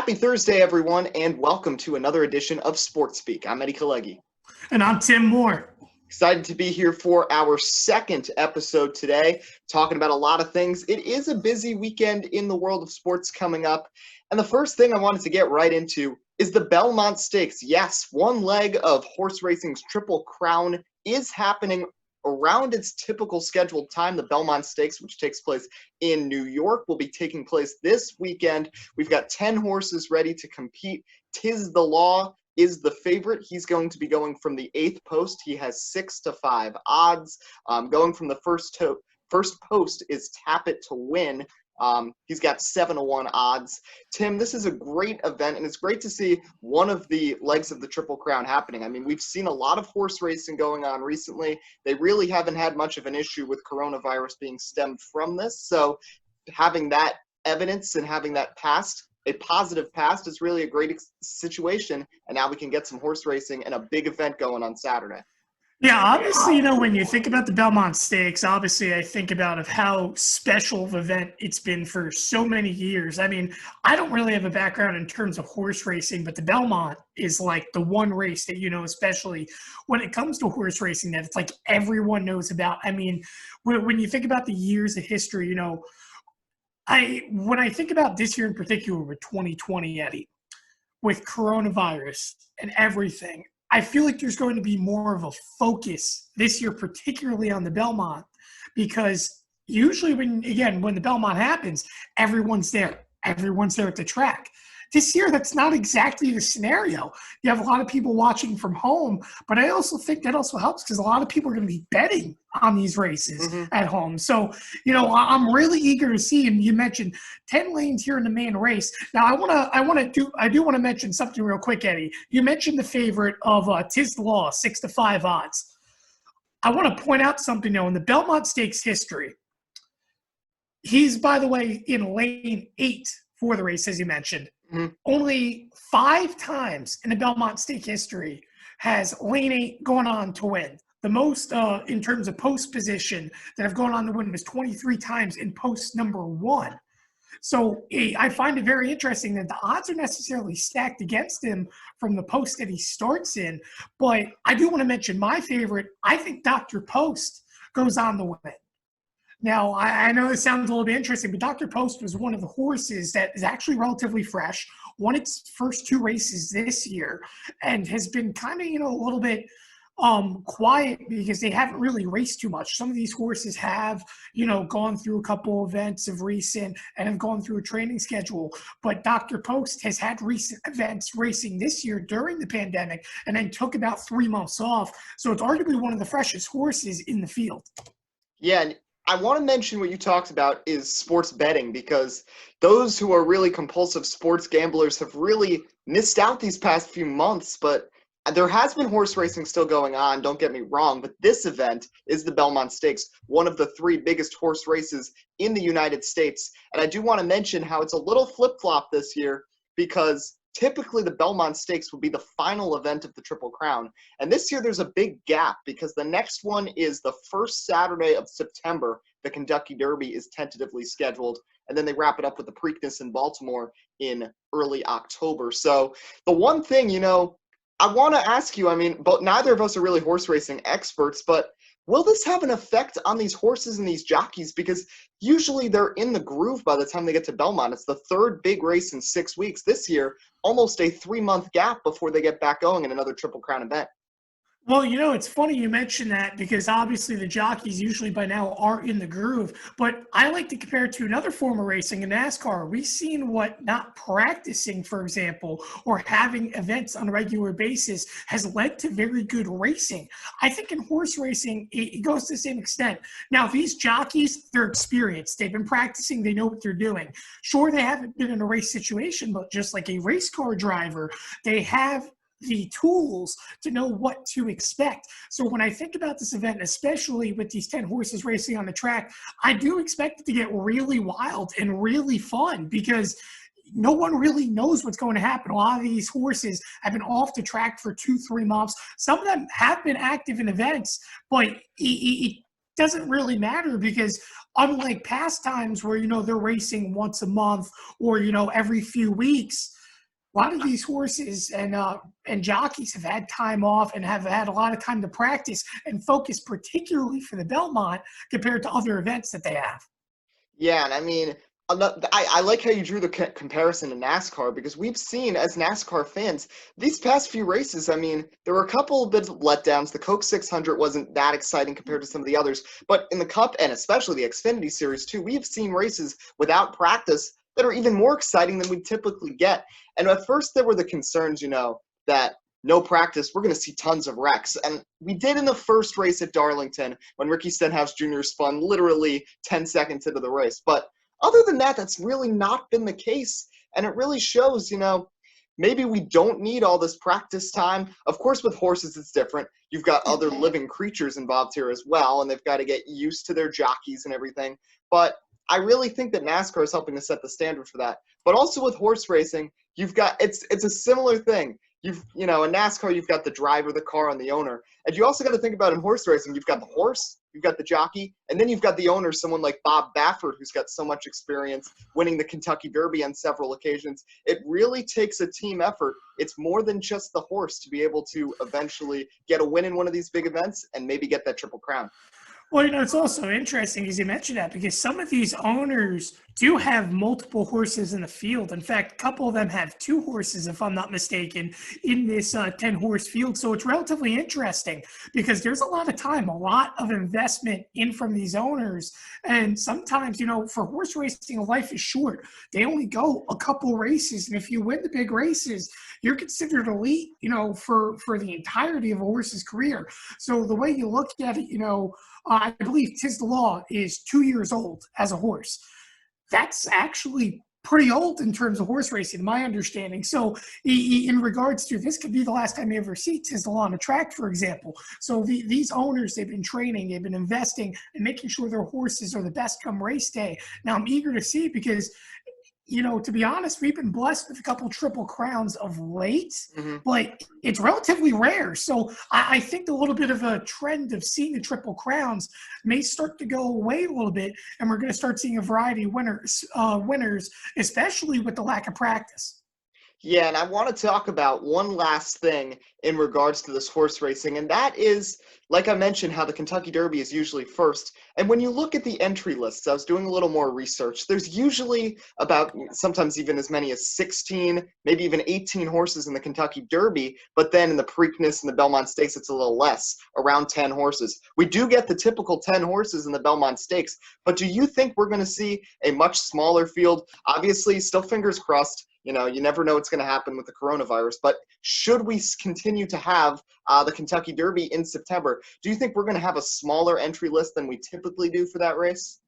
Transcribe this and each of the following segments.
Happy Thursday, everyone, and welcome to another edition of Sports Speak. I'm Eddie Kalegi. And I'm Tim Moore. Excited to be here for our second episode today, talking about a lot of things. It is a busy weekend in the world of sports coming up. And the first thing I wanted to get right into is the Belmont Stakes. Yes, one leg of horse racing's Triple Crown is happening around its typical scheduled time. The Belmont Stakes, which takes place in New York, will be taking place this weekend. We've got 10 horses ready to compete. Tiz the Law is the favorite. He's going to be going from the 8th post. He has 6-5 odds. Going from the first post is Tap It to Win. He's got 7-1 odds. Tim, this is a great event, and it's great to see one of the legs of the Triple Crown happening. I mean, we've seen a lot of horse racing going on recently. They really haven't had much of an issue with coronavirus being stemmed from this. So having that evidence and having that a positive past is really a great situation. And now we can get some horse racing and a big event going on Saturday. Yeah, obviously, when you think about the Belmont Stakes, obviously I think about of how special of an event it's been for so many years. I mean, I don't really have a background in terms of horse racing, but the Belmont is like the one race that, especially when it comes to horse racing, that it's like everyone knows about. I mean, when you think about the years of history, when I think about this year in particular with 2020, Eddie, with coronavirus and everything, I feel like there's going to be more of a focus this year, particularly on the Belmont, because usually when the Belmont happens, everyone's there. Everyone's there at the track. This year, that's not exactly the scenario. You have a lot of people watching from home, but I also think that also helps because a lot of people are going to be betting on these races at home. So, I'm really eager to see. And you mentioned 10 lanes here in the main race. Now, I do want to mention something real quick, Eddie. You mentioned the favorite of Tiz the Law, 6-5 odds. I want to point out something though in the Belmont Stakes history. He's, by the way, in lane 8 for the race, as you mentioned. Only 5 times in the Belmont Stake history has lane 8 gone on to win. The most in terms of post position that have gone on to win was 23 times in post number 1. So I find it very interesting that the odds are necessarily stacked against him from the post that he starts in. But I do want to mention my favorite. I think Dr. Post goes on to win. Now, I know this sounds a little bit interesting, but Dr. Post was one of the horses that is actually relatively fresh, won its first 2 races this year, and has been kind of, a little bit quiet because they haven't really raced too much. Some of these horses have, gone through a couple events of recent and have gone through a training schedule. But Dr. Post has had recent events racing this year during the pandemic and then took about 3 months off. So it's arguably one of the freshest horses in the field. Yeah, and I want to mention what you talked about is sports betting, because those who are really compulsive sports gamblers have really missed out these past few months. But there has been horse racing still going on, don't get me wrong, but this event is the Belmont Stakes, one of the 3 biggest horse races in the United States. And I do want to mention how it's a little flip-flop this year, because typically the Belmont Stakes will be the final event of the Triple Crown. And this year there's a big gap because the next one is the first Saturday of September. The Kentucky Derby is tentatively scheduled. And then they wrap it up with the Preakness in Baltimore in early October. So the one thing, I want to ask you, but neither of us are really horse racing experts, but will this have an effect on these horses and these jockeys? Because usually they're in the groove by the time they get to Belmont. It's the 3rd big race in 6 weeks. This year, almost a 3-month gap before they get back going in another Triple Crown event. Well, it's funny you mention that because obviously the jockeys usually by now are in the groove. But I like to compare it to another form of racing in NASCAR. We've seen what not practicing, for example, or having events on a regular basis has led to very good racing. I think in horse racing, it goes to the same extent. Now, these jockeys, they're experienced. They've been practicing. They know what they're doing. Sure, they haven't been in a race situation, but just like a race car driver, they have the tools to know what to expect. So when I think about this event, especially with these 10 horses racing on the track, I do expect it to get really wild and really fun because no one really knows what's going to happen. A lot of these horses have been off the track for 2-3 months. Some of them have been active in events, but it doesn't really matter because unlike past times where, they're racing once a month or, every few weeks, a lot of these horses and jockeys have had time off and have had a lot of time to practice and focus, particularly for the Belmont, compared to other events that they have. Yeah, and I mean, I like how you drew the comparison to NASCAR, because we've seen as NASCAR fans these past few races. I mean, there were a couple of bit of letdowns. The Coke 600 wasn't that exciting compared to some of the others, but in the Cup and especially the Xfinity Series too, we've seen races without practice that are even more exciting than we typically get. And at first there were the concerns, that no practice, we're going to see tons of wrecks. And we did in the first race at Darlington when Ricky Stenhouse Jr. spun literally 10 seconds into the race. But other than that, that's really not been the case. And it really shows, maybe we don't need all this practice time. Of course, with horses, it's different. You've got other living creatures involved here as well, and they've got to get used to their jockeys and everything. But I really think that NASCAR is helping to set the standard for that. But also with horse racing, you've got it's a similar thing. In NASCAR, you've got the driver, the car, and the owner. And you also got to think about in horse racing, you've got the horse, you've got the jockey, and then you've got the owner, someone like Bob Baffert, who's got so much experience winning the Kentucky Derby on several occasions. It really takes a team effort. It's more than just the horse to be able to eventually get a win in one of these big events and maybe get that Triple Crown. Well, it's also interesting, as you mentioned that, because some of these owners do have multiple horses in the field. In fact, a couple of them have 2 horses, if I'm not mistaken, in this 10-horse field. So it's relatively interesting because there's a lot of time, a lot of investment in from these owners. And sometimes, for horse racing, life is short. They only go a couple races. And if you win the big races, you're considered elite, for the entirety of a horse's career. So the way you look at it, I believe Tiz the Law is 2 years old as a horse. That's actually pretty old in terms of horse racing, my understanding. So in regards to this, could be the last time you ever see Tiz the Law on a track, for example. So these owners, they've been training, they've been investing and making sure their horses are the best come race day. Now I'm eager to see because to be honest, we've been blessed with a couple Triple Crowns of late, but it's relatively rare. So I think a little bit of a trend of seeing the Triple Crowns may start to go away a little bit, and we're going to start seeing a variety of winners, especially with the lack of practice. Yeah, and I want to talk about one last thing in regards to this horse racing, and that is, like I mentioned, how the Kentucky Derby is usually first. And when you look at the entry lists, I was doing a little more research. There's usually about sometimes even as many as 16, maybe even 18 horses in the Kentucky Derby, but then in the Preakness and the Belmont Stakes, it's a little less, around 10 horses. We do get the typical 10 horses in the Belmont Stakes, but do you think we're going to see a much smaller field? Obviously, still fingers crossed. You never know what's going to happen with the coronavirus, but should we continue to have the Kentucky Derby in September, do you think we're going to have a smaller entry list than we typically do for that race?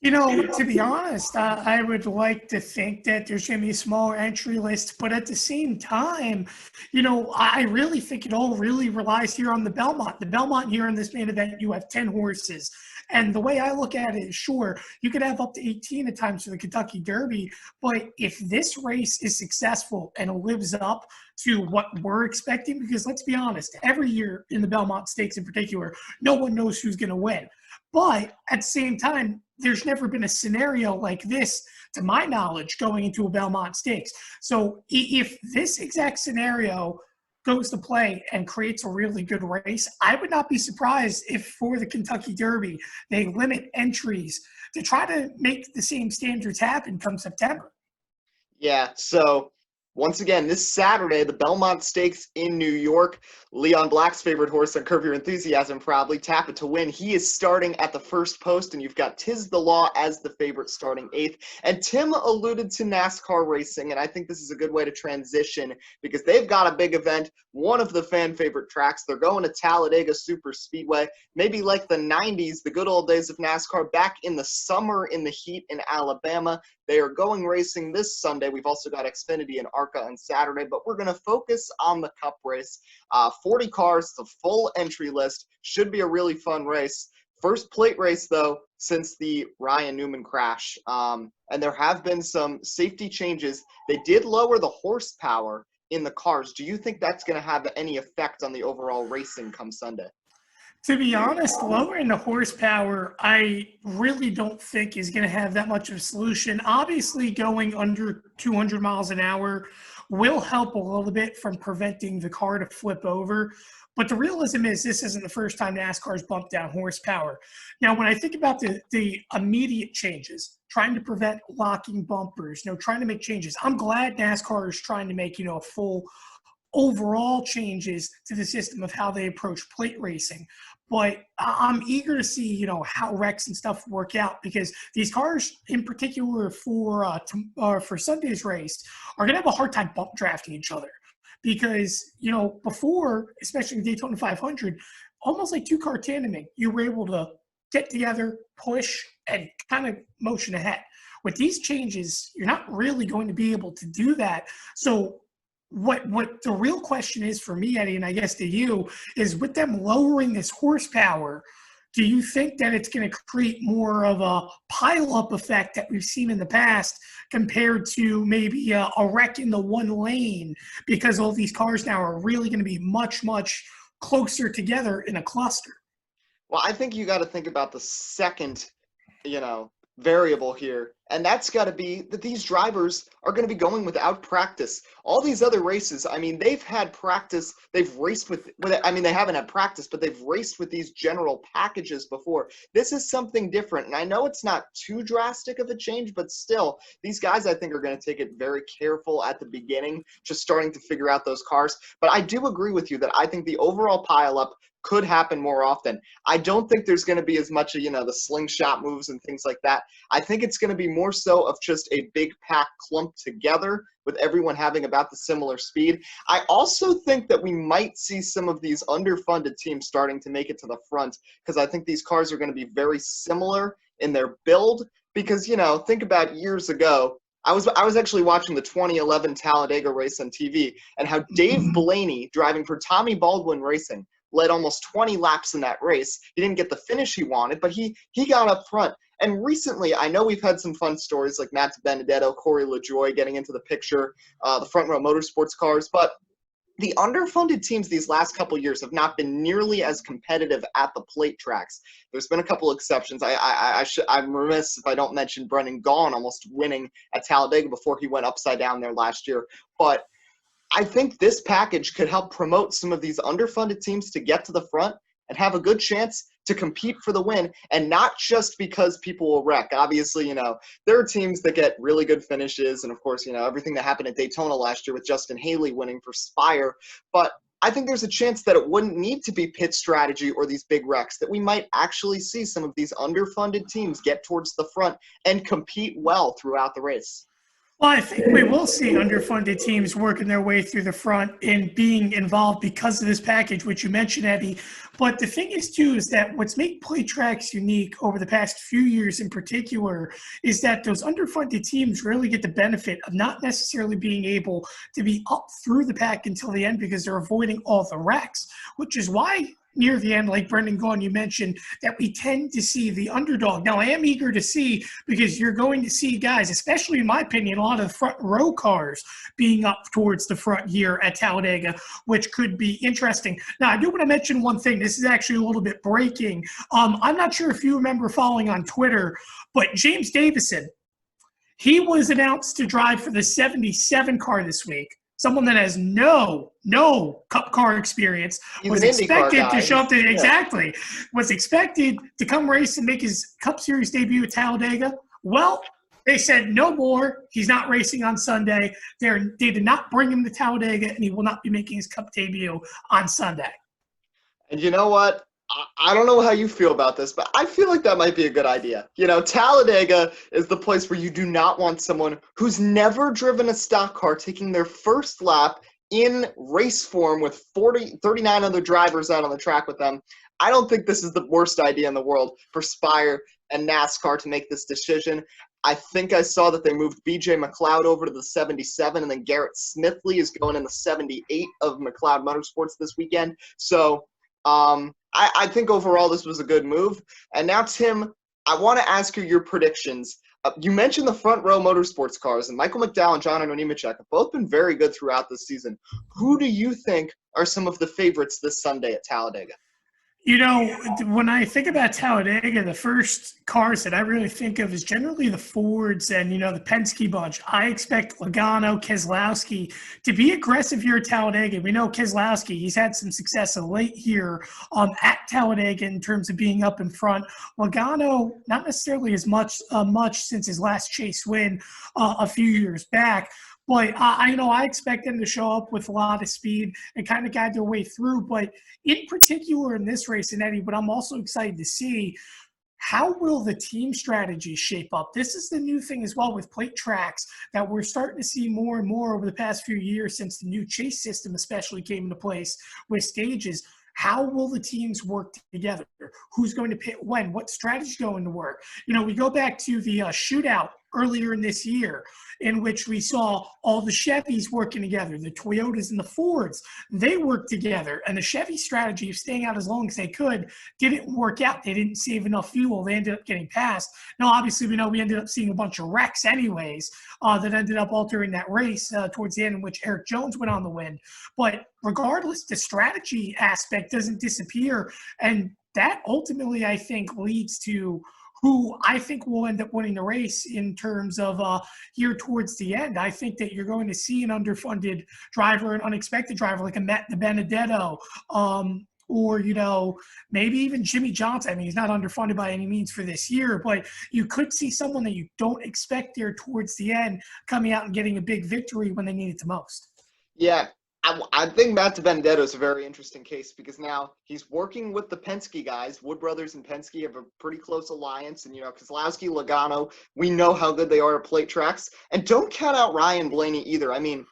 To be honest, I would like to think that there's going to be a smaller entry list, but at the same time, I really think it all really relies here on the Belmont. The Belmont here in this main event, you have 10 horses. And the way I look at it is, sure, you could have up to 18 at times for the Kentucky Derby, but if this race is successful and lives up to what we're expecting, because let's be honest, every year in the Belmont Stakes in particular, no one knows who's going to win. But at the same time, there's never been a scenario like this, to my knowledge, going into a Belmont Stakes. So if this exact scenario goes to play and creates a really good race, I would not be surprised if for the Kentucky Derby, they limit entries to try to make the same standards happen come September. Yeah, so once again, this Saturday, the Belmont Stakes in New York. Leon Black's favorite horse on Curb Your Enthusiasm, probably, Tap It to Win. He is starting at the first post, and you've got Tiz the Law as the favorite starting 8th. And Tim alluded to NASCAR racing, and I think this is a good way to transition because they've got a big event, one of the fan favorite tracks. They're going to Talladega Super Speedway, maybe like the 90s, the good old days of NASCAR, back in the summer in the heat in Alabama. They are going racing this Sunday. We've also got Xfinity and ARCA on Saturday, but we're going to focus on the Cup race. 40 cars, the full entry list. Should be a really fun race. First plate race, though, since the Ryan Newman crash. And there have been some safety changes. They did lower the horsepower in the cars. Do you think that's going to have any effect on the overall racing come Sunday? To be honest, lowering the horsepower, I really don't think is going to have that much of a solution. Obviously, going under 200 miles an hour will help a little bit from preventing the car to flip over. But the realism is this isn't the first time NASCAR's bumped down horsepower. Now, when I think about the immediate changes, trying to prevent locking bumpers, trying to make changes, I'm glad NASCAR is trying to make, a full overall changes to the system of how they approach plate racing. But I'm eager to see, how wrecks and stuff work out, because these cars, in particular for Sunday's race, are going to have a hard time bump drafting each other. Because, before, especially in Daytona 500, almost like two-car tandeming, you were able to get together, push, and kind of motion ahead. With these changes, you're not really going to be able to do that. So what the real question is for me, Eddie, and I guess to you, is with them lowering this horsepower, do you think that it's going to create more of a pile-up effect that we've seen in the past compared to maybe a wreck in the one lane, because all these cars now are really going to be much, much closer together in a cluster? Well, I think you got to think about the second, variable here, and that's got to be that these drivers are going to be going without practice. All these other races, they've had practice, they've raced with they haven't had practice, but they've raced with these general packages before. This is something different, and I know it's not too drastic of a change, but still, these guys, I think, are going to take it very careful at the beginning, just starting to figure out those cars. But I do agree with you that I think the overall pileup could happen more often. I don't think there's going to be as much of, the slingshot moves and things like that. I think it's going to be more so of just a big pack clumped together with everyone having about the similar speed. I also think that we might see some of these underfunded teams starting to make it to the front, because I think these cars are going to be very similar in their build. Because, think about years ago, I was actually watching the 2011 Talladega race on TV, and how Dave Blaney, driving for Tommy Baldwin Racing, led almost 20 laps in that race. He didn't get the finish he wanted, but he got up front. And recently, I know we've had some fun stories like Matt Benedetto, Corey LaJoie getting into the picture, the front row motorsports cars, but the underfunded teams these last couple years have not been nearly as competitive at the plate tracks. There's been a couple exceptions. I'm remiss if I don't mention Brendan Gaughan almost winning at Talladega before he went upside down there last year. But I think this package could help promote some of these underfunded teams to get to the front and have a good chance to compete for the win, and not just because people will wreck. Obviously, there are teams that get really good finishes, and of course, everything that happened at Daytona last year with Justin Haley winning for Spire. But I think there's a chance that it wouldn't need to be pit strategy or these big wrecks, that we might actually see some of these underfunded teams get towards the front and compete well throughout the race. Well, I think we will see underfunded teams working their way through the front and being involved because of this package, which you mentioned, Eddie. But the thing is, too, is that what's made plate tracks unique over the past few years in particular is that those underfunded teams really get the benefit of not necessarily being able to be up through the pack until the end, because they're avoiding all the wrecks, which is why near the end, like Brendan Gaughan, you mentioned, that we tend to see the underdog. Now, I am eager to see, because you're going to see guys, especially in my opinion, a lot of the front row cars being up towards the front here at Talladega, which could be interesting. Now, I do want to mention one thing. This is actually a little bit breaking. I'm not sure if you remember following on Twitter, but James Davison, he was announced to drive for the 77 car this week. Someone that has no Cup car experience, was expected to show up to exactly was expected to come race and make his Cup Series debut at Talladega. Well, they said no more. He's not racing on Sunday. They did not bring him to Talladega, and he will not be making his Cup debut on Sunday. And you know what? I don't know how you feel about this, but I feel like that might be a good idea. Talladega is the place where you do not want someone who's never driven a stock car taking their first lap in race form with 39 other drivers out on the track with them. I don't think this is the worst idea in the world for Spire and NASCAR to make this decision. I think I saw that they moved BJ McLeod over to the 77, and then Garrett Smithley is going in the 78 of McLeod Motorsports this weekend. So I think overall this was a good move. And now, Tim, I want to ask you your predictions. You mentioned the front row motorsports cars, and Michael McDowell and John Nemechek have both been very good throughout this season. Who do you think are some of the favorites this Sunday at Talladega? You know, when I think about Talladega, the first cars that I really think of is generally the Fords and, the Penske bunch. I expect Logano, Keselowski to be aggressive here at Talladega. We know Keselowski, he's had some success of late here at Talladega in terms of being up in front. Logano, not necessarily as much since his last chase win a few years back. But I expect them to show up with a lot of speed and kind of guide their way through. But in particular in this race, and Eddie, but I'm also excited to see how will the team strategy shape up. This is the new thing as well with plate tracks that we're starting to see more and more over the past few years since the new chase system especially came into place with stages. How will the teams work together? Who's going to pit when? What strategy is going to work? We go back to the shootout earlier in this year in which we saw all the Chevys working together, the Toyotas and the Fords, they worked together. And the Chevy strategy of staying out as long as they could didn't work out. They didn't save enough fuel. They ended up getting passed. Now, obviously, we know we ended up seeing a bunch of wrecks anyways that ended up altering that race towards the end in which Eric Jones went on the win. But regardless, the strategy aspect doesn't disappear. And that ultimately, I think, leads to who I think will end up winning the race in terms of here towards the end. I think that you're going to see an underfunded driver, an unexpected driver like a Matt DiBenedetto, or, maybe even Jimmy Johnson. I mean, he's not underfunded by any means for this year, but you could see someone that you don't expect there towards the end coming out and getting a big victory when they need it the most. Yeah, I think Matt DiBenedetto is a very interesting case because now he's working with the Penske guys. Wood Brothers and Penske have a pretty close alliance. And, Keselowski, Logano, we know how good they are at plate tracks. And don't count out Ryan Blaney either. I mean,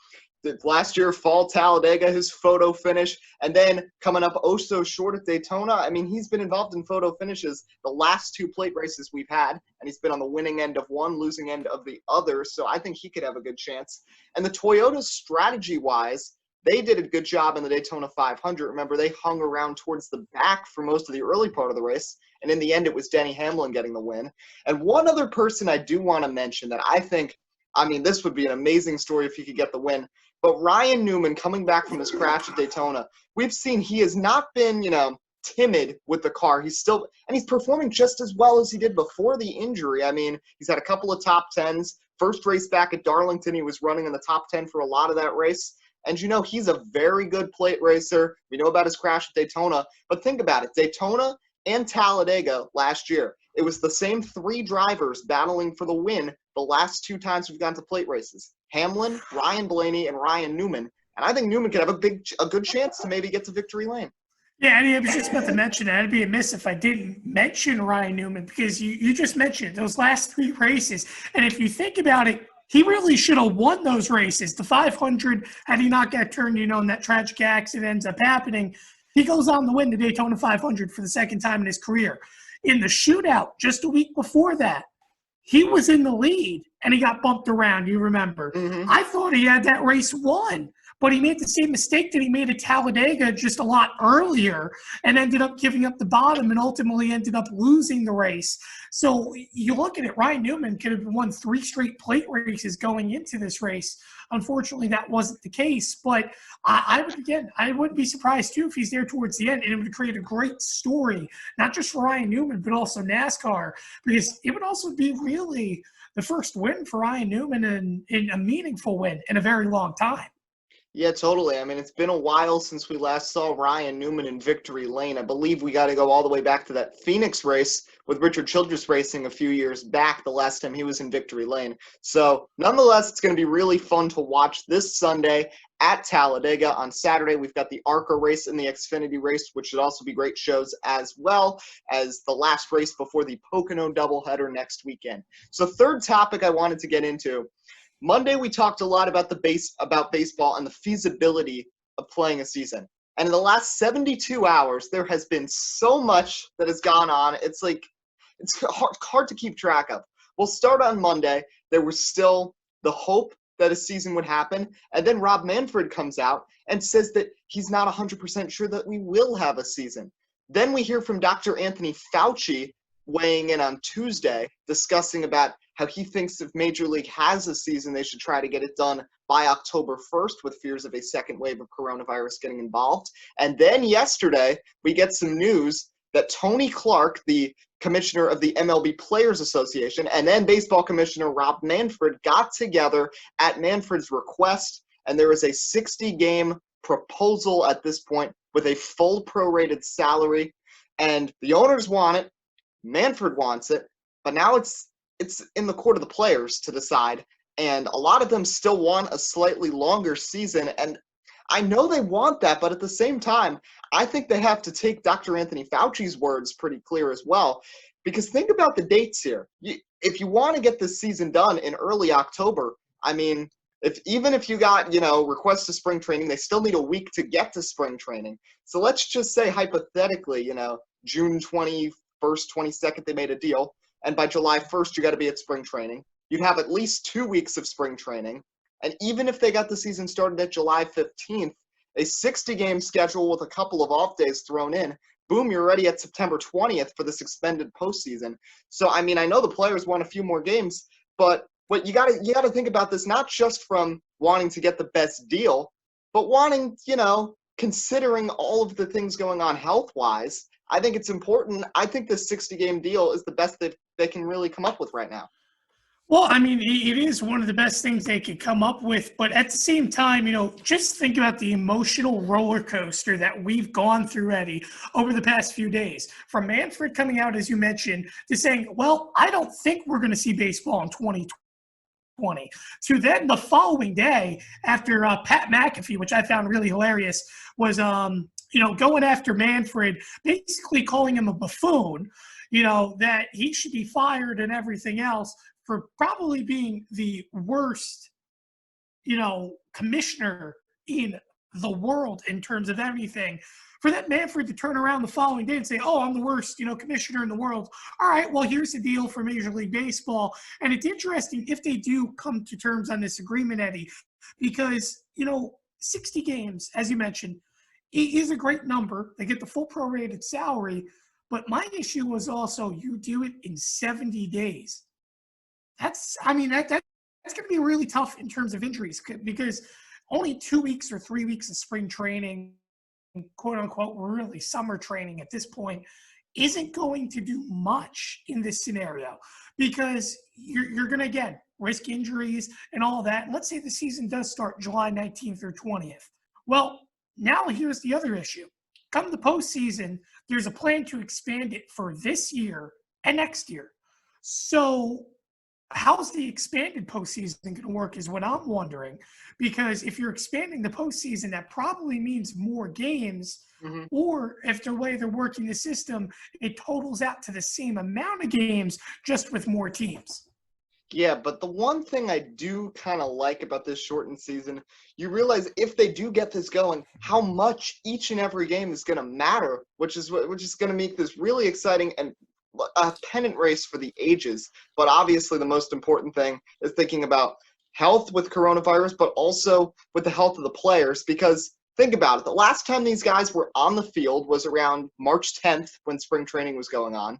last year, fall Talladega, his photo finish, and then coming up oh so short at Daytona. I mean, he's been involved in photo finishes the last two plate races we've had, and he's been on the winning end of one, losing end of the other. So I think he could have a good chance. And the Toyotas, strategy-wise, they did a good job in the Daytona 500. Remember, they hung around towards the back for most of the early part of the race, and in the end, it was Denny Hamlin getting the win. And one other person I do want to mention that I think, this would be an amazing story if he could get the win, but Ryan Newman coming back from his crash at Daytona, we've seen he has not been, timid with the car. He's performing just as well as he did before the injury. I mean, he's had a couple of top 10s. First race back at Darlington, he was running in the top 10 for a lot of that race. And he's a very good plate racer. We know about his crash at Daytona. But think about it. Daytona and Talladega last year, it was the same three drivers battling for the win the last two times we've gone to plate races. Hamlin, Ryan Blaney, and Ryan Newman. And I think Newman could have a good chance to maybe get to victory lane. Yeah, and I was just about to mention that. It'd be amiss if I didn't mention Ryan Newman because you just mentioned those last three races. And if you think about it, he really should have won those races. The 500, had he not got turned, in that tragic accident ends up happening, he goes on to win the Daytona 500 for the second time in his career. In the shootout, just a week before that, he was in the lead, and he got bumped around, you remember. Mm-hmm. I thought he had that race won, but he made the same mistake that he made at Talladega just a lot earlier and ended up giving up the bottom and ultimately ended up losing the race. So you look at it, Ryan Newman could have won 3 straight plate races going into this race. Unfortunately, that wasn't the case, but I wouldn't be surprised too if he's there towards the end, and it would create a great story, not just for Ryan Newman, but also NASCAR, because it would also be really the first win for Ryan Newman in a meaningful win in a very long time. Yeah, totally. It's been a while since we last saw Ryan Newman in victory lane. I believe we got to go all the way back to that Phoenix race with Richard Childress Racing a few years back, the last time he was in victory lane. So nonetheless, it's going to be really fun to watch this Sunday at Talladega. On Saturday, we've got the ARCA race and the Xfinity race, which should also be great shows, as well as the last race before the Pocono doubleheader next weekend. So third topic I wanted to get into. Monday, we talked a lot about about baseball and the feasibility of playing a season. And in the last 72 hours, there has been so much that has gone on. It's hard to keep track of. We'll start on Monday. There was still the hope that a season would happen. And then Rob Manfred comes out and says that he's not 100% sure that we will have a season. Then we hear from Dr. Anthony Fauci weighing in on Tuesday, discussing about how he thinks if Major League has a season, they should try to get it done by October 1st with fears of a second wave of coronavirus getting involved. And then yesterday, we get some news that Tony Clark, the commissioner of the MLB Players Association, and then baseball commissioner Rob Manfred got together at Manfred's request, and there is a 60-game proposal at this point with a full prorated salary, and the owners want it, Manfred wants it, but now it's in the court of the players to decide, and a lot of them still want a slightly longer season, and I know they want that, but at the same time, I think they have to take Dr. Anthony Fauci's words pretty clear as well, because think about the dates here. If you want to get this season done in early October, I mean, even if you got, requests to spring training, they still need a week to get to spring training. So let's just say hypothetically, June 21st, 22nd, they made a deal, and by July 1st, you got to be at spring training. You'd have at least 2 weeks of spring training. And even if they got the season started at July 15th, a 60-game schedule with a couple of off days thrown in, boom, you're already at September 20th for the suspended postseason. So, I mean, I know the players want a few more games, but you got to think about this not just from wanting to get the best deal, but wanting, considering all of the things going on health-wise. I think it's important. I think this 60-game deal is the best that they can really come up with right now. Well, I mean, it is one of the best things they could come up with. But at the same time, just think about the emotional roller coaster that we've gone through, Eddie, over the past few days. From Manfred coming out, as you mentioned, to saying, well, I don't think we're going to see baseball in 2020. To then the following day, after Pat McAfee, which I found really hilarious, was, going after Manfred, basically calling him a buffoon, that he should be fired and everything else, for probably being the worst, commissioner in the world in terms of everything. For that Manfred to turn around the following day and say, oh, I'm the worst, commissioner in the world. All right, well, here's the deal for Major League Baseball. And it's interesting if they do come to terms on this agreement, Eddie, because, 60 games, as you mentioned, is a great number. They get the full prorated salary. But my issue was also you do it in 70 days. That's going to be really tough in terms of injuries because only 2 weeks or 3 weeks of spring training, quote unquote, really summer training at this point, isn't going to do much in this scenario because you're going to, again, risk injuries and all that. And let's say the season does start July 19th or 20th. Well, now here's the other issue. Come the postseason, there's a plan to expand it for this year and next year. So how's the expanded postseason going to work is what I'm wondering. Because if you're expanding the postseason, that probably means more games. Mm-hmm. Or if the way they're working the system, it totals out to the same amount of games, just with more teams. Yeah, but the one thing I do kind of like about this shortened season, you realize if they do get this going, how much each and every game is going to matter, which is going to make this really exciting and a pennant race for the ages. But obviously the most important thing is thinking about health with coronavirus, but also with the health of the players, because think about it. The last time these guys were on the field was around March 10th when spring training was going on.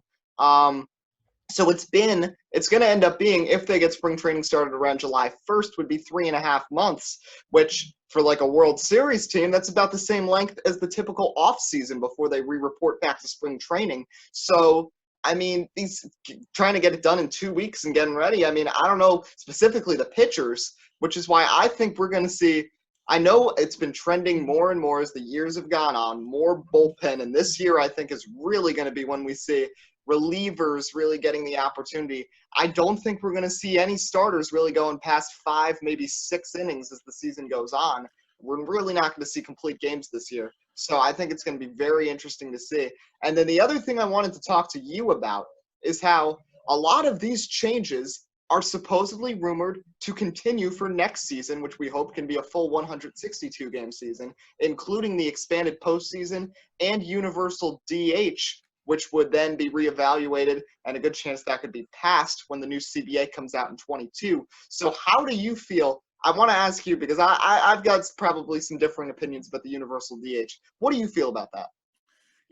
So it's going to end up being, if they get spring training started around July 1st, would be 3.5 months, which for like a World Series team, that's about the same length as the typical off season before they re-report back to spring training. So I mean, these trying to get it done in 2 weeks and getting ready. I mean, I don't know specifically the pitchers, which is why I think we're going to see. I know it's been trending more and more as the years have gone on, more bullpen. And this year, I think, is really going to be when we see relievers really getting the opportunity. I don't think we're going to see any starters really going past 5, maybe 6 innings as the season goes on. We're really not going to see complete games this year. So I think it's going to be very interesting to see. And then the other thing I wanted to talk to you about is how a lot of these changes are supposedly rumored to continue for next season, which we hope can be a full 162-game season, including the expanded postseason and universal DH, which would then be reevaluated, and a good chance that could be passed when the new CBA comes out in 22. So how do you feel? I want to ask you, because I've got probably some differing opinions about the universal DH. What do you feel about that?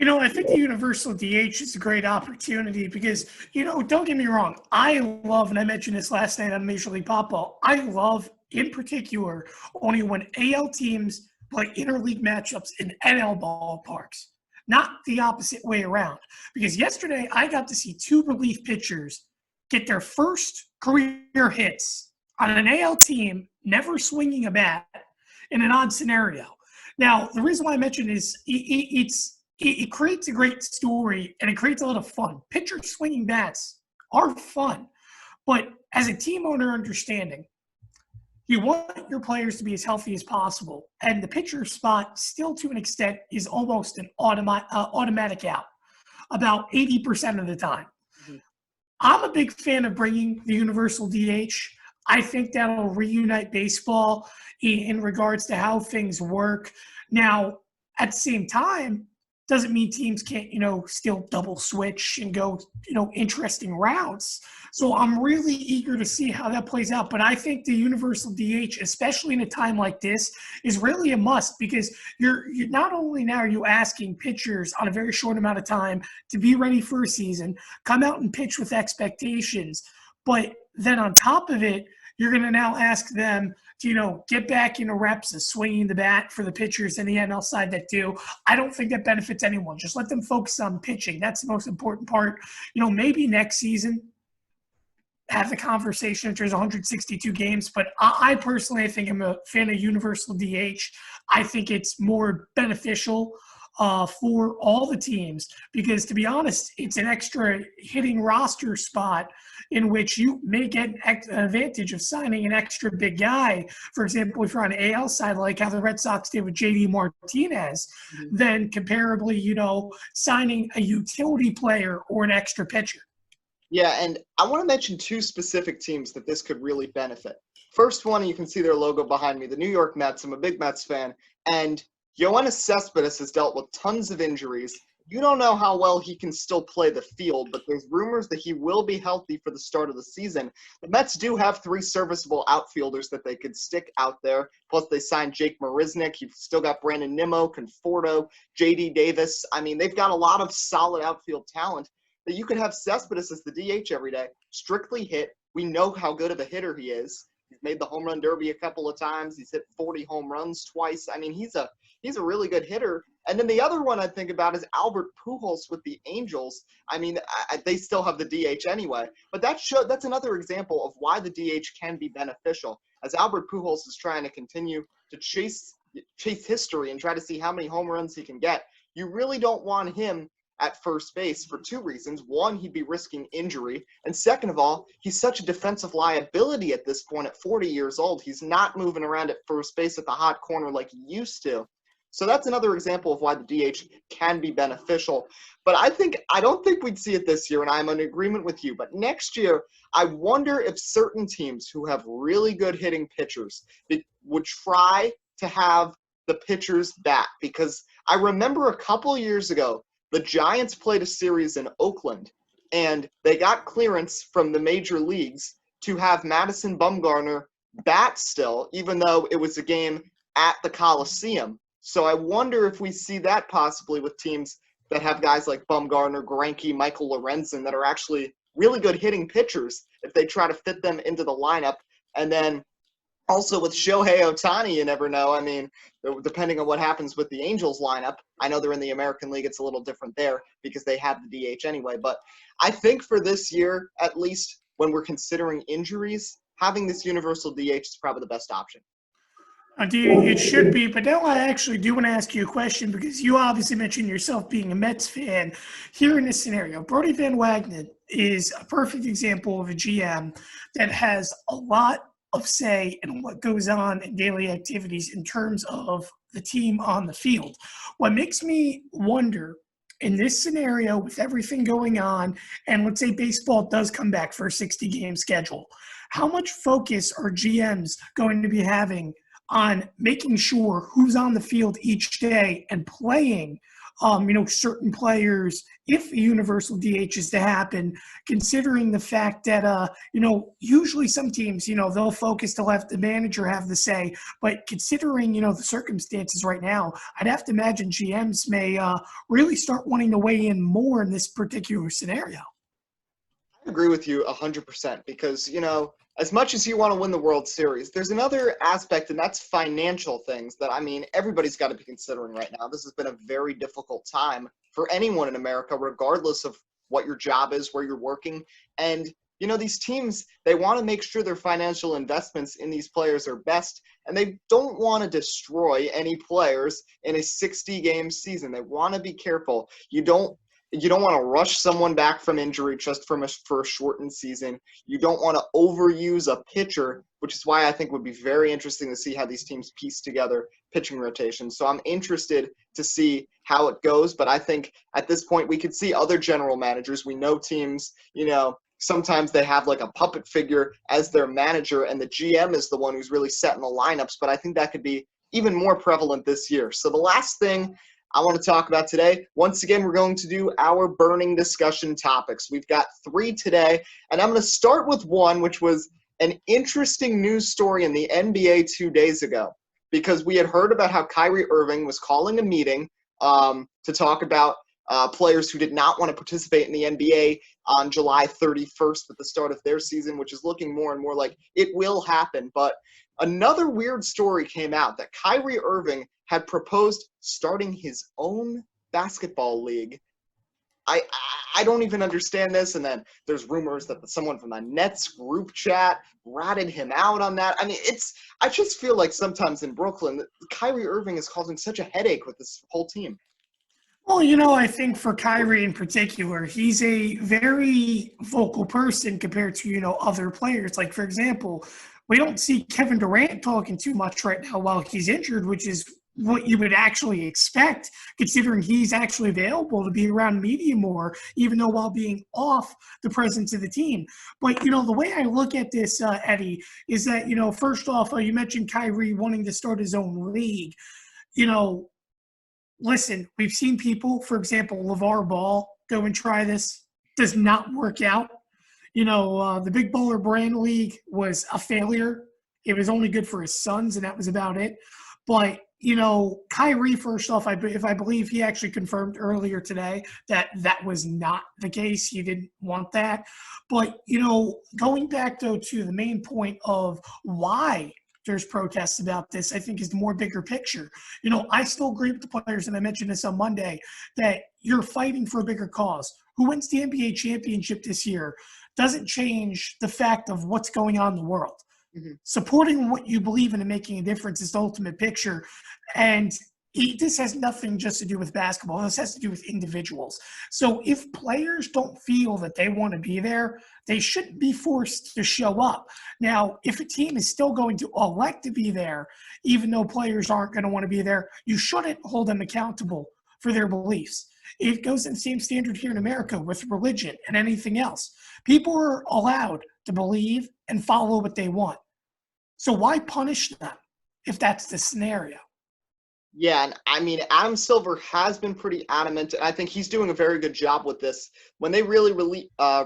I think the universal DH is a great opportunity because, don't get me wrong. I love, and I mentioned this last night on Major League Baseball, I love, in particular, only when AL teams play interleague matchups in NL ballparks, not the opposite way around. Because yesterday, I got to see two relief pitchers get their first career hits on an AL team, never swinging a bat in an odd scenario. Now, the reason why I mentioned is it creates a great story and it creates a lot of fun. Pitchers swinging bats are fun, but as a team owner understanding, you want your players to be as healthy as possible, and the pitcher spot still to an extent is almost an automatic out about 80% of the time. Mm-hmm. I'm a big fan of bringing the universal DH. I think that'll reunite baseball in regards to how things work. Now, at the same time, doesn't mean teams can't, still double switch and go, interesting routes. So I'm really eager to see how that plays out. But I think the universal DH, especially in a time like this, is really a must because you're not only now are you asking pitchers on a very short amount of time to be ready for a season, come out and pitch with expectations, but then on top of it, you're going to now ask them to, get back into reps of swinging the bat for the pitchers in the NL side that do. I don't think that benefits anyone. Just let them focus on pitching. That's the most important part. Maybe next season have the conversation if there's 162 games, but I personally, I think I'm a fan of universal DH. I think it's more beneficial for all the teams because, to be honest, it's an extra hitting roster spot in which you may get an advantage of signing an extra big guy. For example, if you're on AL side, like how the Red Sox did with JD Martinez, then comparably, signing a utility player or an extra pitcher. Yeah, and I want to mention two specific teams that this could really benefit. First one, you can see their logo behind me, the New York Mets. I'm a big Mets fan, and Yoenis Cespedes has dealt with tons of injuries. You don't know how well he can still play the field, but there's rumors that he will be healthy for the start of the season. The Mets do have three serviceable outfielders that they could stick out there. Plus, they signed Jake Marisnick. You've still got Brandon Nimmo, Conforto, J.D. Davis. I mean, they've got a lot of solid outfield talent that you could have Cespedes as the DH every day. Strictly hit. We know how good of a hitter he is. He's made the home run derby a couple of times. He's hit 40 home runs twice. I mean, he's a really good hitter. And then the other one I think about is Albert Pujols with the Angels. I mean, they still have the DH anyway. But that's another example of why the DH can be beneficial. As Albert Pujols is trying to continue to chase history and try to see how many home runs he can get, you really don't want him at first base for two reasons. One, he'd be risking injury. And second of all, he's such a defensive liability at this point at 40 years old. He's not moving around at first base at the hot corner like he used to. So that's another example of why the DH can be beneficial. But I don't think we'd see it this year, and I'm in agreement with you. But next year, I wonder if certain teams who have really good hitting pitchers would try to have the pitchers bat. Because I remember a couple years ago, the Giants played a series in Oakland, and they got clearance from the major leagues to have Madison Bumgarner bat still, even though it was a game at the Coliseum. So I wonder if we see that possibly with teams that have guys like Bumgarner, Greinke, Michael Lorenzen that are actually really good hitting pitchers if they try to fit them into the lineup. And then also with Shohei Ohtani, you never know. I mean, depending on what happens with the Angels lineup, I know they're in the American League. It's a little different there because they have the DH anyway. But I think for this year, at least when we're considering injuries, having this universal DH is probably the best option. Indeed, it should be. But now I actually do want to ask you a question because you obviously mentioned yourself being a Mets fan. Here in this scenario, Brodie Van Wagenen is a perfect example of a GM that has a lot of say in what goes on in daily activities in terms of the team on the field. What makes me wonder in this scenario with everything going on, and let's say baseball does come back for a 60-game schedule, how much focus are GMs going to be having on making sure who's on the field each day and playing certain players, if a universal DH is to happen, considering the fact that, usually some teams, they'll focus to let the manager have the say. But considering, the circumstances right now, I'd have to imagine GMs may really start wanting to weigh in more in this particular scenario. I agree with you 100% because, as much as you want to win the World Series, there's another aspect, and that's financial things that, everybody's got to be considering right now. This has been a very difficult time for anyone in America, regardless of what your job is, where you're working. And, these teams, they want to make sure their financial investments in these players are best, and they don't want to destroy any players in a 60-game season. They want to be careful. You don't want to rush someone back from injury just for a shortened season. You don't want to overuse a pitcher, which is why I think it would be very interesting to see how these teams piece together pitching rotations. So I'm interested to see how it goes, but I think at this point we could see other general managers. We know teams, sometimes they have like a puppet figure as their manager, and the GM is the one who's really setting the lineups, but I think that could be even more prevalent this year. So the last thing I want to talk about today, once again, we're going to do our burning discussion topics. We've got 3 today, and I'm going to start with one, which was an interesting news story in the NBA 2 days ago, because we had heard about how Kyrie Irving was calling a meeting to talk about players who did not want to participate in the NBA on July 31st at the start of their season, which is looking more and more like it will happen. But another weird story came out that Kyrie Irving had proposed starting his own basketball league. I don't even understand this. And then there's rumors that someone from the Nets group chat ratted him out on that. I just feel like sometimes in Brooklyn, Kyrie Irving is causing such a headache with this whole team. Well, I think for Kyrie in particular, he's a very vocal person compared to, other players. Like, for example, we don't see Kevin Durant talking too much right now while he's injured, which is what you would actually expect, considering he's actually available to be around media more, even though while being off the presence of the team. But, the way I look at this, Eddie, is that, first off, you mentioned Kyrie wanting to start his own league. Listen, we've seen people, for example, LeVar Ball, go and try this. Does not work out. The Big Baller Brand League was a failure. It was only good for his sons, and that was about it. But, Kyrie, first off, I believe he actually confirmed earlier today that that was not the case. He didn't want that. But, going back, though, to the main point of why there's protests about this, I think is the more bigger picture. I still agree with the players, and I mentioned this on Monday, that you're fighting for a bigger cause. Who wins the NBA championship this year doesn't change the fact of what's going on in the world. Mm-hmm. Supporting what you believe in and making a difference is the ultimate picture. And this has nothing just to do with basketball. This has to do with individuals. So if players don't feel that they want to be there, they shouldn't be forced to show up. Now, if a team is still going to elect to be there, even though players aren't going to want to be there, you shouldn't hold them accountable for their beliefs. It goes in the same standard here in America with religion and anything else. People are allowed to believe and follow what they want. So why punish them if that's the scenario? Yeah, and Adam Silver has been pretty adamant, and I think he's doing a very good job with this. When they really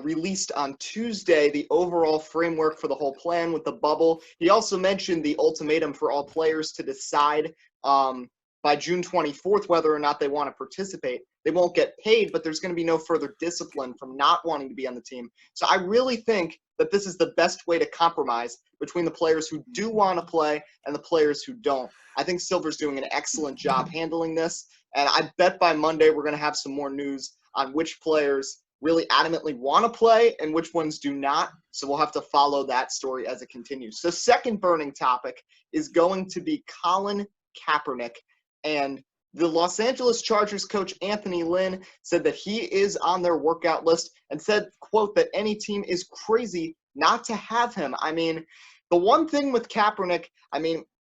released on Tuesday the overall framework for the whole plan with the bubble, he also mentioned the ultimatum for all players to decide by June 24th whether or not they want to participate. They won't get paid, but there's going to be no further discipline from not wanting to be on the team. So I really think that this is the best way to compromise between the players who do want to play and the players who don't. I think Silver's doing an excellent job handling this, and I bet by Monday we're going to have some more news on which players really adamantly want to play and which ones do not. So we'll have to follow that story as it continues. So second burning topic is going to be Colin Kaepernick. And the Los Angeles Chargers coach Anthony Lynn said that he is on their workout list and said, quote, that any team is crazy not to have him. The one thing with Kaepernick,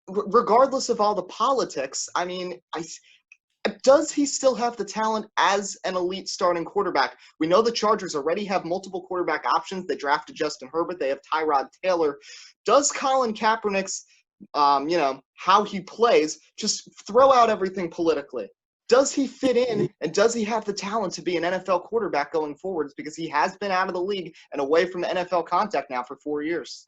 regardless of all the politics, does he still have the talent as an elite starting quarterback? We know the Chargers already have multiple quarterback options. They drafted Justin Herbert. They have Tyrod Taylor. Does Colin Kaepernick's, how he plays, just throw out everything politically? does he fit in, and does he have the talent to be an NFL quarterback going forwards? Because he has been out of the league and away from the NFL contact now for 4 years.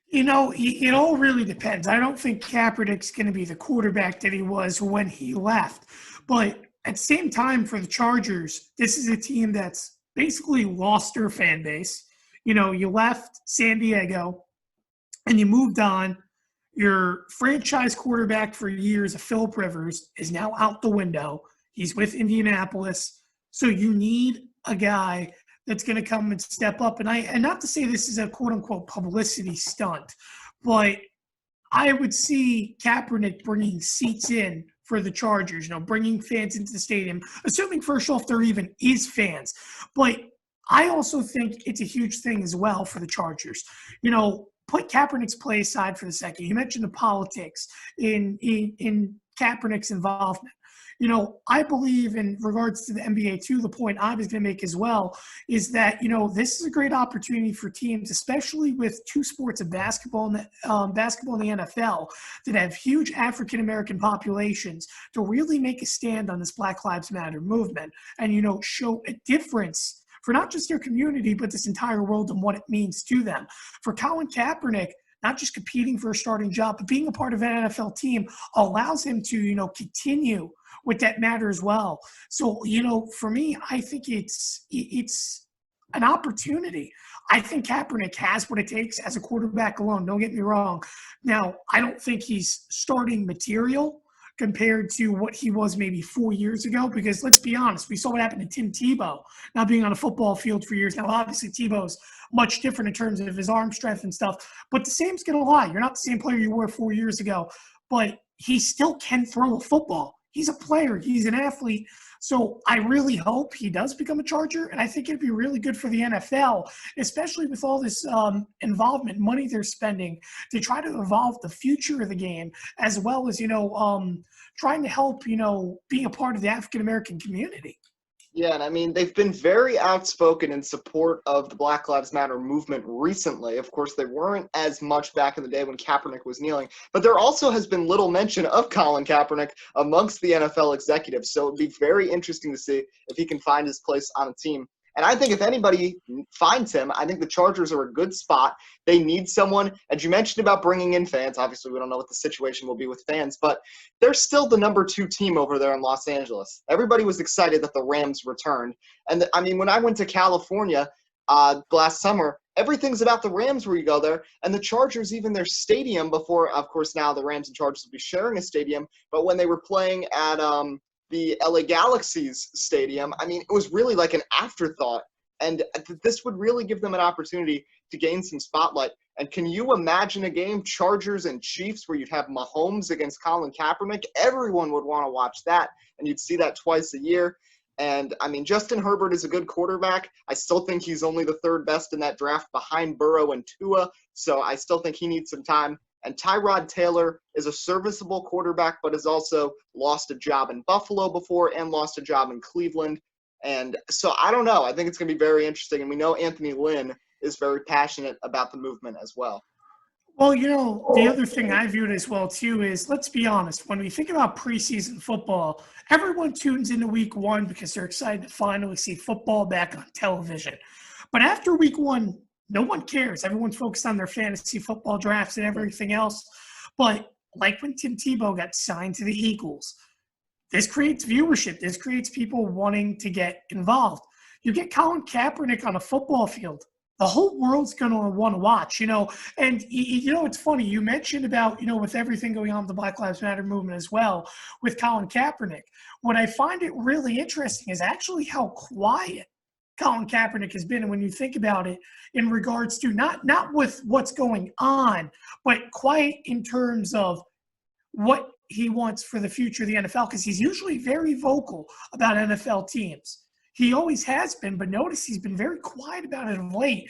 It all really depends. I don't think Kaepernick's going to be the quarterback that he was when he left. But at the same time, for the Chargers, this is a team that's basically lost their fan base. You left San Diego and you moved on. Your franchise quarterback for years, Phillip Rivers, is now out the window. He's with Indianapolis. So you need a guy that's going to come and step up. And not to say this is a quote-unquote publicity stunt, but I would see Kaepernick bringing seats in for the Chargers, bringing fans into the stadium, assuming first off there even is fans. But I also think it's a huge thing as well for the Chargers. Put Kaepernick's play aside for a second. You mentioned the politics in Kaepernick's involvement. I believe in regards to the NBA too, the point I was going to make as well is that, this is a great opportunity for teams, especially with two sports of basketball and the NFL that have huge African-American populations, to really make a stand on this Black Lives Matter movement and, show a difference for not just their community, but this entire world and what it means to them. For Colin Kaepernick, not just competing for a starting job, but being a part of an NFL team allows him to, continue with that matter as well. So, for me, I think it's an opportunity. I think Kaepernick has what it takes as a quarterback alone. Don't get me wrong. Now, I don't think he's starting material compared to what he was maybe 4 years ago, because let's be honest, we saw what happened to Tim Tebow not being on a football field for years. Now, obviously, Tebow's much different in terms of his arm strength and stuff, but the same's going to lie. You're not the same player you were 4 years ago, but he still can throw a football. He's a player. He's an athlete. So I really hope he does become a Charger, and I think it'd be really good for the NFL, especially with all this involvement, money they're spending to try to evolve the future of the game, as well as, trying to help, being a part of the African-American community. Yeah, and they've been very outspoken in support of the Black Lives Matter movement recently. Of course, they weren't as much back in the day when Kaepernick was kneeling, but there also has been little mention of Colin Kaepernick amongst the NFL executives. So it'd be very interesting to see if he can find his place on a team. And I think if anybody finds him, I think the Chargers are a good spot. They need someone. And you mentioned about bringing in fans. Obviously, we don't know what the situation will be with fans, but they're still the number 2 team over there in Los Angeles. Everybody was excited that the Rams returned. And when I went to California last summer, everything's about the Rams where you go there. And the Chargers, even their stadium before, of course, now the Rams and Chargers will be sharing a stadium. But when they were playing at the LA Galaxy's stadium, it was really like an afterthought. And this would really give them an opportunity to gain some spotlight. And can you imagine a game, Chargers and Chiefs, where you'd have Mahomes against Colin Kaepernick? Everyone would want to watch that, and you'd see that twice a year. And, Justin Herbert is a good quarterback. I still think he's only the 3rd best in that draft behind Burrow and Tua, so I still think he needs some time. And Tyrod Taylor is a serviceable quarterback, but has also lost a job in Buffalo before and lost a job in Cleveland. And so I don't know. I think it's going to be very interesting. And we know Anthony Lynn is very passionate about the movement as well. Well, the other thing I viewed as well, too, is, let's be honest, when we think about preseason football, everyone tunes into week 1 because they're excited to finally see football back on television. But after week 1, no one cares. Everyone's focused on their fantasy football drafts and everything else. But like when Tim Tebow got signed to the Eagles, this creates viewership. This creates people wanting to get involved. You get Colin Kaepernick on a football field, the whole world's going to want to watch, And, it's funny. You mentioned about, with everything going on with the Black Lives Matter movement as well with Colin Kaepernick. What I find it really interesting is actually how quiet Colin Kaepernick has been. And when you think about it in regards to not with what's going on, but quiet in terms of what he wants for the future of the NFL, because he's usually very vocal about NFL teams. He always has been, but notice he's been very quiet about it of late.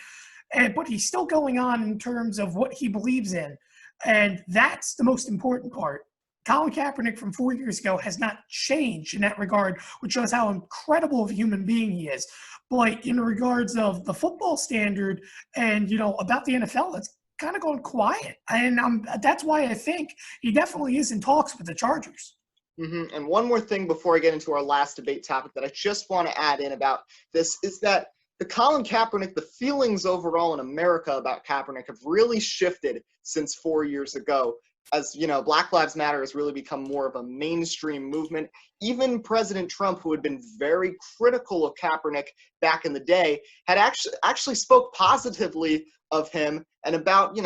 But he's still going on in terms of what he believes in. And that's the most important part. Colin Kaepernick from 4 years ago has not changed in that regard, which shows how incredible of a human being he is. But in regards of the football standard and, about the NFL, it's kind of gone quiet. And that's why I think he definitely is in talks with the Chargers. And one more thing before I get into our last debate topic that I just want to add in about this is that the Colin Kaepernick, the feelings overall in America about Kaepernick have really shifted since 4 years ago. As you know, Black Lives Matter has really become more of a mainstream movement. Even President Trump, who had been very critical of Kaepernick back in the day, had actually spoke positively of him and about,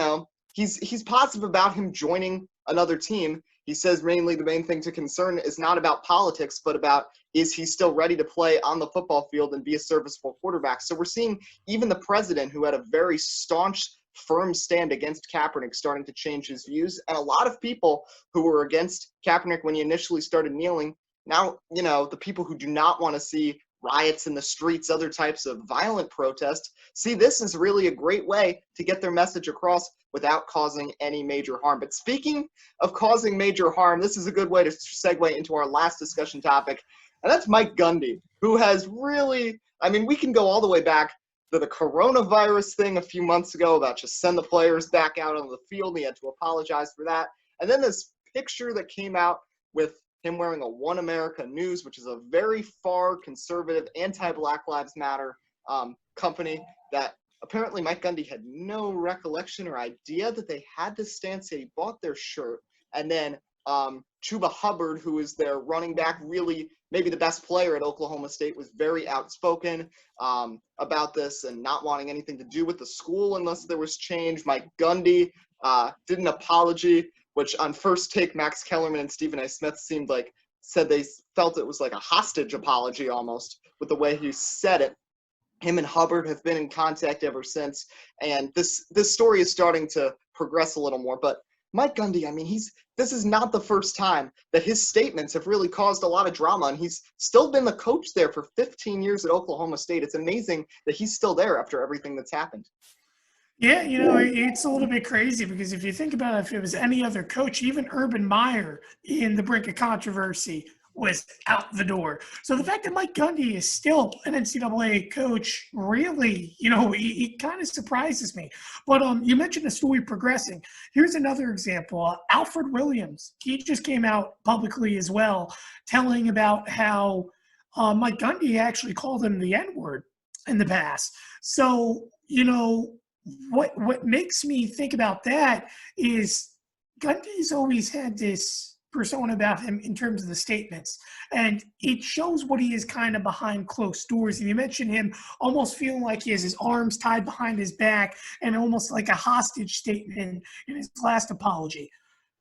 he's positive about him joining another team. He says mainly the main thing to concern is not about politics, but about is he still ready to play on the football field and be a serviceable quarterback. So we're seeing even the president, who had a very staunch, firm stand against Kaepernick, starting to change his views. And a lot of people who were against Kaepernick when he initially started kneeling, now, the people who do not want to see riots in the streets, other types of violent protest, see this as really a great way to get their message across without causing any major harm. But speaking of causing major harm, this is a good way to segue into our last discussion topic, and that's Mike Gundy, who has really, we can go all the way back to the coronavirus thing a few months ago about just send the players back out on the field. He had to apologize for that. And then this picture that came out with him wearing a One America News, which is a very far conservative, anti-Black Lives Matter company that apparently Mike Gundy had no recollection or idea that they had this stance. He bought their shirt. And then Chuba Hubbard, who is their running back, really maybe the best player at Oklahoma State, was very outspoken about this and not wanting anything to do with the school unless there was change. Mike Gundy did an apology, which on First Take, Max Kellerman and Stephen A. Smith said they felt it was like a hostage apology almost with the way he said it. Him and Hubbard have been in contact ever since, and this story is starting to progress a little more. But Mike Gundy, this is not the first time that his statements have really caused a lot of drama, and he's still been the coach there for 15 years at Oklahoma State. It's amazing that he's still there after everything that's happened. Yeah, it's a little bit crazy because if you think about it, if it was any other coach, even Urban Meyer in the brink of controversy was out the door. So the fact that Mike Gundy is still an NCAA coach really, it kind of surprises me. But you mentioned the story progressing. Here's another example. Alfred Williams, he just came out publicly as well, telling about how Mike Gundy actually called him the N-word in the past. So, what makes me think about that is Gundy's always had this persona about him in terms of the statements, and it shows what he is kind of behind closed doors. And you mentioned him almost feeling like he has his arms tied behind his back and almost like a hostage statement in his last apology.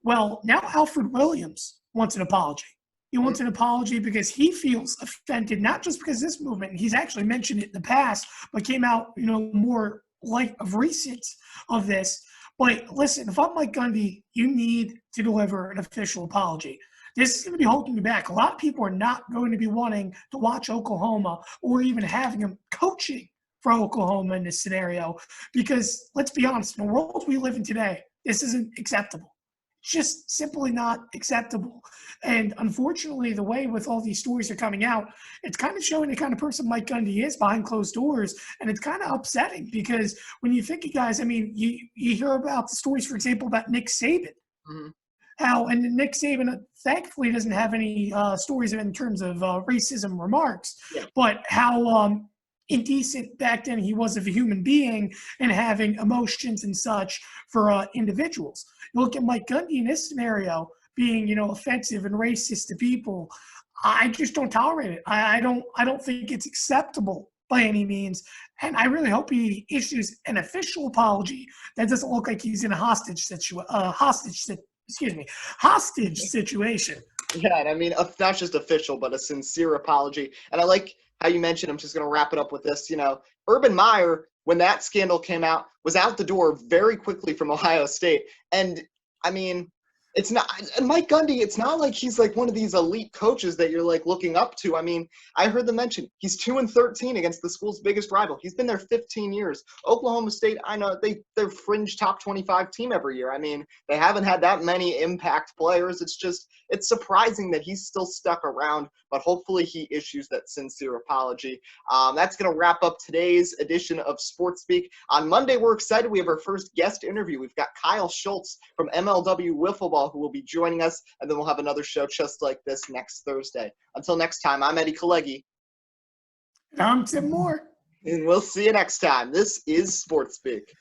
Well, now Alfred Williams wants an apology. He wants an apology because he feels offended, not just because of this movement, and he's actually mentioned it in the past, but came out, more like of recent of this. But listen, if I'm Mike Gundy, you need to deliver an official apology. This is going to be holding you back. A lot of people are not going to be wanting to watch Oklahoma or even having him coaching for Oklahoma in this scenario because, let's be honest, in the world we live in today, this isn't acceptable. Just simply not acceptable. And unfortunately, the way with all these stories are coming out, it's kind of showing the kind of person Mike Gundy is behind closed doors. And it's kind of upsetting because when you think of guys, you hear about the stories, for example, about Nick Saban. Mm-hmm. And Nick Saban, thankfully, doesn't have any stories in terms of racism remarks, but how indecent back then he was of a human being and having emotions and such for individuals. You look at Mike Gundy in this scenario being, offensive and racist to people. I just don't tolerate it. I don't think it's acceptable by any means. And I really hope he issues an official apology that doesn't look like he's in a hostage situation. Yeah, and not just official, but a sincere apology. And I like how you mentioned, I'm just going to wrap it up with this, Urban Meyer, when that scandal came out, was out the door very quickly from Ohio State. And it's not Mike Gundy. It's not like he's like one of these elite coaches that you're like looking up to. I heard them mention he's 2-13 against the school's biggest rival. He's been there 15 years. Oklahoma State, I know they're fringe top 25 team every year. They haven't had that many impact players. It's surprising that he's still stuck around, but hopefully he issues that sincere apology. That's going to wrap up today's edition of Sports Speak. On Monday, we're excited. We have our first guest interview. We've got Kyle Schultz from MLW Wiffle Ball, Ball, who will be joining us, and then we'll have another show just like this next Thursday. Until next time, I'm Eddie Kalegi. And I'm Tim Moore. And we'll see you next time. This is Sports Speak.